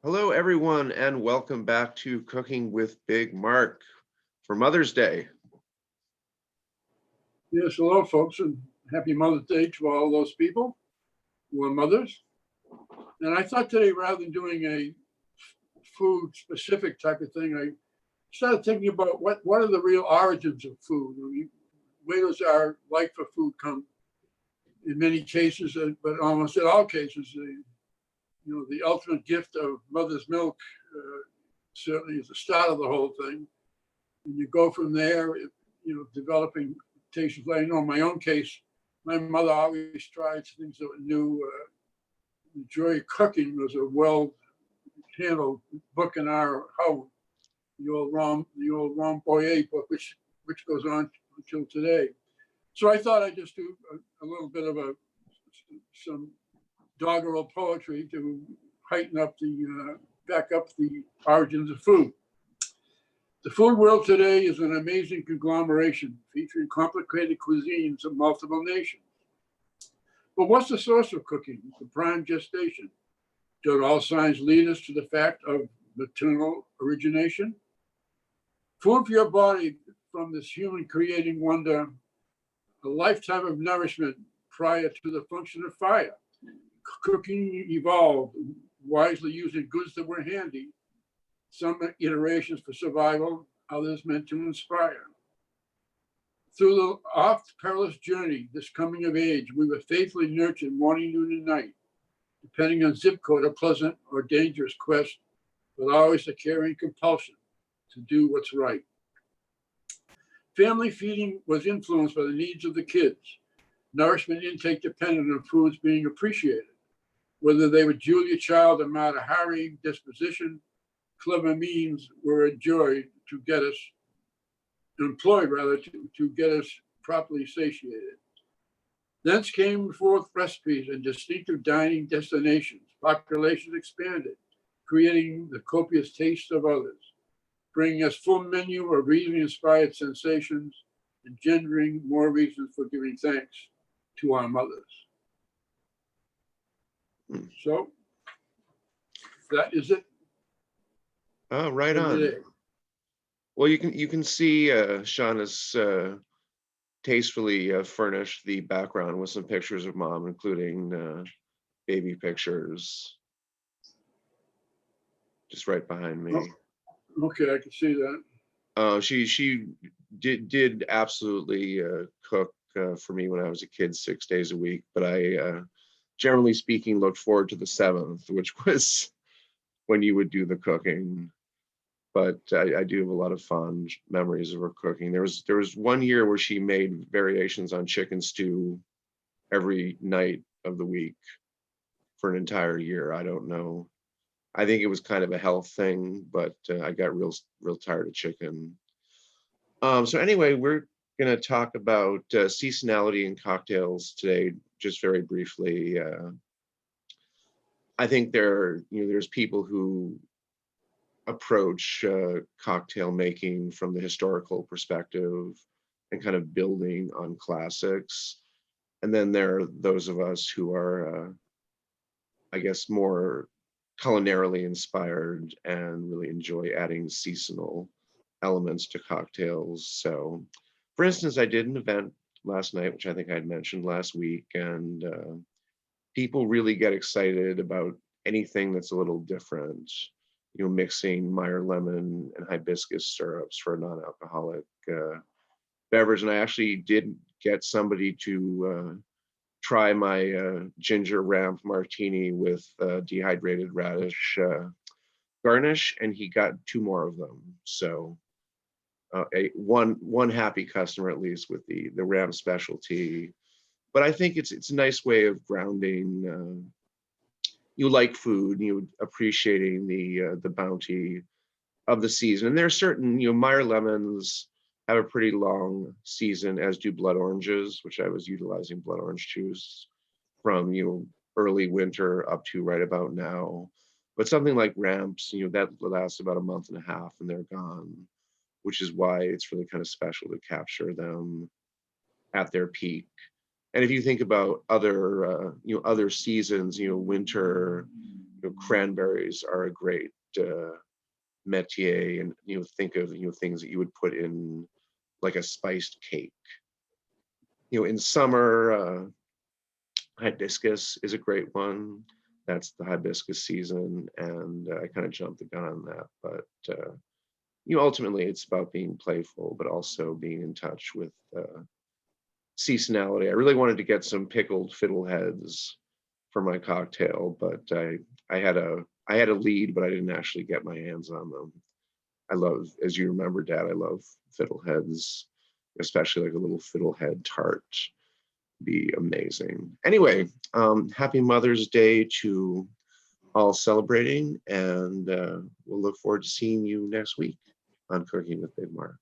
Hello, everyone, and welcome back to Cooking with Big Mark for Mother's Day. Yes, hello, folks, and happy Mother's Day to all those people who are mothers. And I thought today, rather than doing a food-specific type of thing, I started thinking about what are the real origins of food? Where does our like for food come? In many cases, but almost in all cases, the ultimate gift of mother's milk certainly is the start of the whole thing. And you go from there, developing tastes. I know in my own case, my mother always tried things that were new. The Joy of Cooking was a well-handled book in our house, the old Ron Boyer book, which goes on until today. So I thought I'd just do a little bit of some doggerel poetry to heighten up back up the origins of food. The food world today is an amazing conglomeration featuring complicated cuisines of multiple nations. But what's the source of cooking? The prime gestation. Don't all signs lead us to the fact of maternal origination? Food for your body from this human creating wonder, a lifetime of nourishment prior to the function of fire. Cooking evolved, wisely using goods that were handy. Some iterations for survival, others meant to inspire. Through the oft perilous journey, this coming of age, we were faithfully nurtured morning, noon, and night, depending on zip code, a pleasant or dangerous quest, but always a caring compulsion to do what's right. Family feeding was influenced by the needs of the kids. Nourishment intake depended on foods being appreciated, whether they were Julia Child or Mata Hari, dispositioned. Clever means were enjoyed to get us, employed rather, to get us properly satiated. Thence came forth recipes and distinctive dining destinations. Populations expanded, creating the copious tastes of others, bringing us full menu of reason-inspired sensations, engendering more reasons for giving thanks to our mothers. So that is it. Oh, right on. Well, you can see Sean has tastefully furnished the background with some pictures of mom, including baby pictures, just right behind me. Oh, okay, I can see that. She did absolutely cook for me when I was a kid 6 days a week, but I generally speaking looked forward to the 7th, which was when you would do the cooking. But I do have a lot of fond memories of her cooking. There was one year where she made variations on chicken stew every night of the week for an entire year. I don't know. I think it was kind of a health thing, but I got real tired of chicken. So anyway, we're going to talk about seasonality in cocktails today, just very briefly. I think there's people who approach cocktail making from the historical perspective and kind of building on classics. And then there are those of us who are, I guess, more culinarily inspired and really enjoy adding seasonal elements to cocktails. So, for instance, I did an event last night, which I think I'd mentioned last week, and people really get excited about anything that's a little different. Mixing Meyer lemon and hibiscus syrups for a non-alcoholic beverage. And I actually did get somebody to try my ginger ramp martini with dehydrated radish garnish, and he got 2 more of them. So one happy customer at least with the ramp specialty. But I think it's a nice way of grounding. You like food, you appreciating the bounty of the season. And there are certain, Meyer lemons have a pretty long season, as do blood oranges, which I was utilizing blood orange juice from early winter up to right about now. But something like ramps, that lasts about a month and a half and they're gone, which is why it's really kind of special to capture them at their peak. And if you think about other seasons, winter cranberries are a great métier, and think of things that you would put in like a spiced cake. In summer, hibiscus is a great one. That's the hibiscus season, and I kind of jumped the gun on that. But ultimately, it's about being playful, but also being in touch with seasonality. I really wanted to get some pickled fiddleheads for my cocktail, but I had a lead, but I didn't actually get my hands on them. I love, as you remember, Dad, I love fiddleheads, especially like a little fiddlehead tart. Be amazing. Anyway, happy Mother's Day to all celebrating, and we'll look forward to seeing you next week on Cooking with Big Mark.